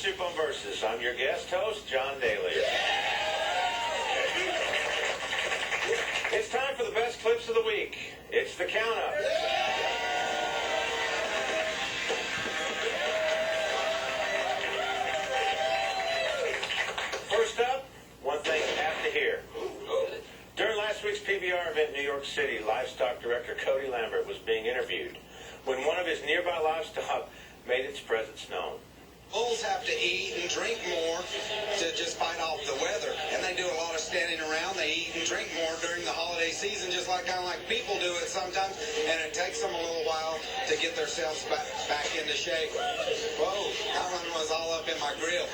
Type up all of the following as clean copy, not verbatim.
Soup on Versus. I'm your guest host, John Daly. It's time for the best clips of the week. It's the count-up. First up, one thing you have to hear. During last week's PBR event in New York City, livestock director Cody Lambert was being interviewed when one of his nearby livestock made its presence known. Bulls have to eat and drink more to just fight off the weather. And they do a lot of standing around. They eat and drink more during the holiday season, just like kind of like people do it sometimes. And it takes them a little while to get themselves back into shape. Whoa, that one was all up in my grill.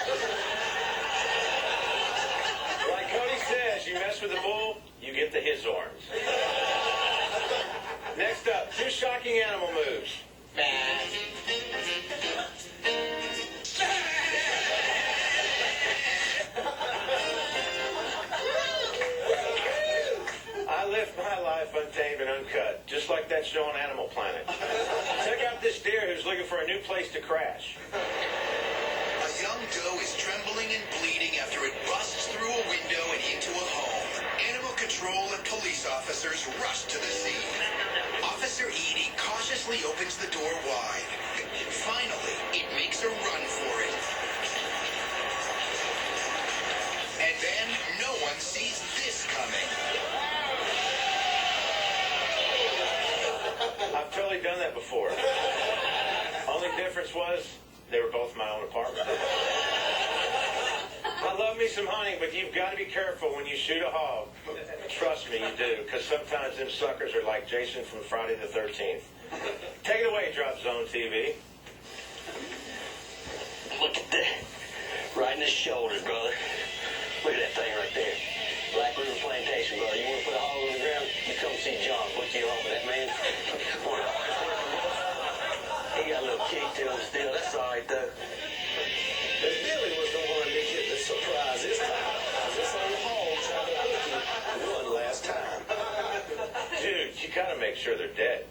Like Cody says, you mess with the bull, you get the his horns. Next up, two shocking animal moves. I live my life untamed and uncut, just like that show on Animal Planet. Check out this deer who's looking for a new place to crash. A young doe is trembling and bleeding after it busts through a window and into a home. Animal control and police officers rush to the scene. Officer Edie cautiously opens the door wide. Finally, it makes a run for it. And then no one sees this coming. I've totally done that before. Only difference was they were both in my own apartment. I love me some hunting, but you've got to be careful when you shoot a hog. Trust me, you do, because sometimes them suckers are like Jason from Friday the 13th. Take it away, Drop Zone TV. Look at that. Right in the shoulders, brother. Look at that thing right there. Black River Plantation, brother. You want to put a hog on the ground? You come see John. Put you off of that, man. He got a little kick to him still. That's all right, though. If Daly was the one to get the surprise this time, this on the hog trying to hook you one last time. Dude, you got to make sure they're dead.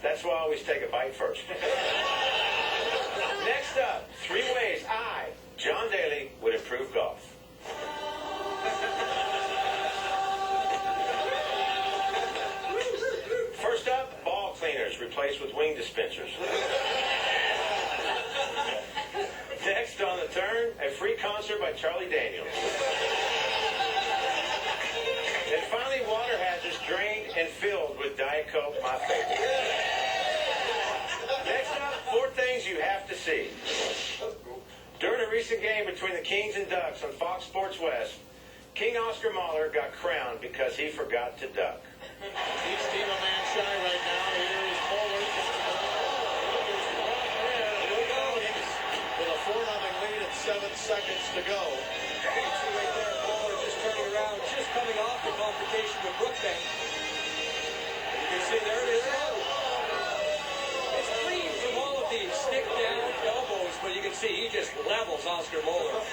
That's why I always take a bite first. Next up, 3 ways I, John Daly, would improve golf. First up, ball cleaners replaced with wing dispensers. Next on the turn, a free concert by Charlie Daniels. And finally, water hazards drained and filled with Diet Coke, my favorite. Next up, 4 things you have to see. During a recent game between the Kings and Ducks on Fox Sports West, King Oscar Mahler got crowned because he forgot to duck. Each team a man shy right now. Here is Bowler. With a 4-0 lead at 7 seconds to go. You can see right there, Bowler just turning around, just coming off the confrontation with Brookbank. You can see there it is. It's clean from all of these stick down elbows, but you can see he just levels Oscar Bowler.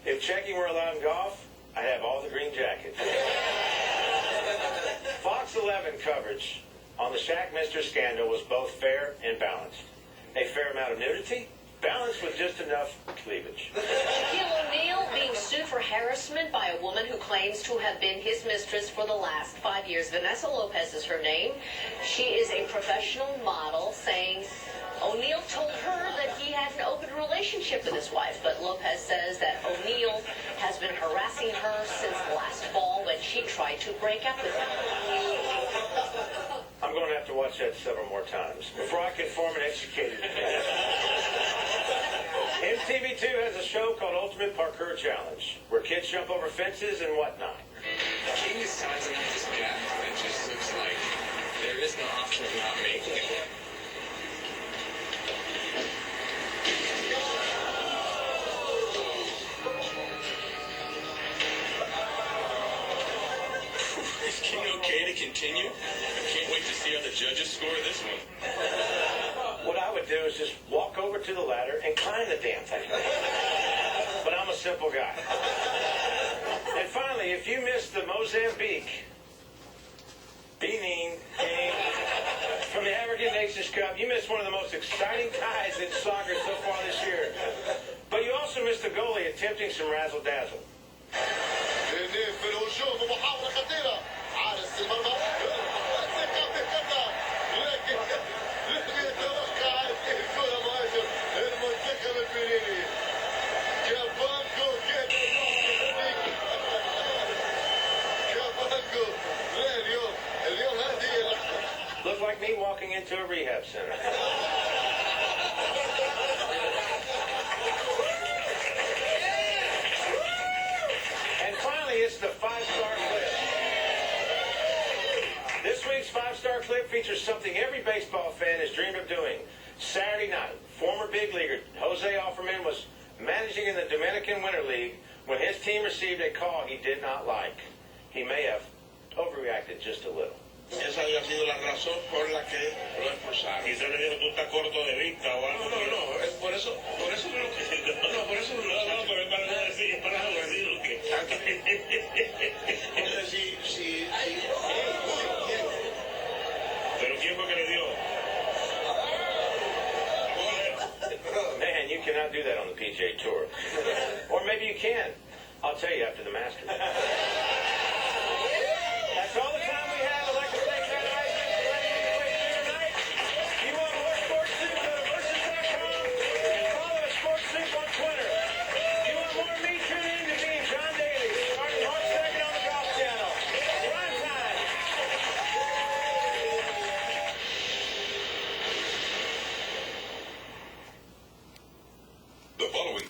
If checking were allowed in golf, I'd have all the green jackets. Fox 11 coverage on the Shackminster scandal was both fair and balanced. A fair amount of nudity, balanced with just enough cleavage. Shaquille O'Neal being sued for harassment by a woman who claims to have been his mistress for the last 5 years. Vanessa Lopez is her name. She is a professional model, saying O'Neal told her that he had an open relationship with his wife, but Lopez says that O'Neal has been harassing her since last fall when she tried to break up with him. I'm going to have to watch that several more times before I can form an educated opinion. MTV2 has a show called Ultimate Parkour Challenge, where kids jump over fences and whatnot. King is sizing up this gap, and it just looks like there is no option of not making it. Is King okay to continue? I can't wait to see how the judges score this one. What I would do is just walk over to the ladder and climb the damn thing. But I'm a simple guy. And finally, if you missed the Mozambique Benin game from from the African Nations Cup. You missed one of the most exciting ties in soccer so far this year. But you also missed the goalie attempting some razzle-dazzle. في الهجوم ومحاولة خطيرة حارس المرمى ثقة بقدر لكن لم يتوقع هذه الكرة مهاجم المنتخب البنيني كابانكو كابانكو لا اليوم هذه Looked like me walking into a rehab center. And finally, it's the five-star clip. This week's five-star clip features something every baseball fan has dreamed of doing. Saturday night, former big leaguer Jose Offerman was managing in the Dominican Winter League when his team received a call he did not like. He may have overreacted just a little. Esa había sido la razón por la que lo expulsaron. Quizá le dijo, tú estás corto de vista o algo. No, es por eso no lo por eso no, pero es para decir lo que... Entonces, sí. Pero ¿quién fue que le dio? Man, you cannot do that on the PGA Tour. Or maybe you can. I'll tell you after the Masters.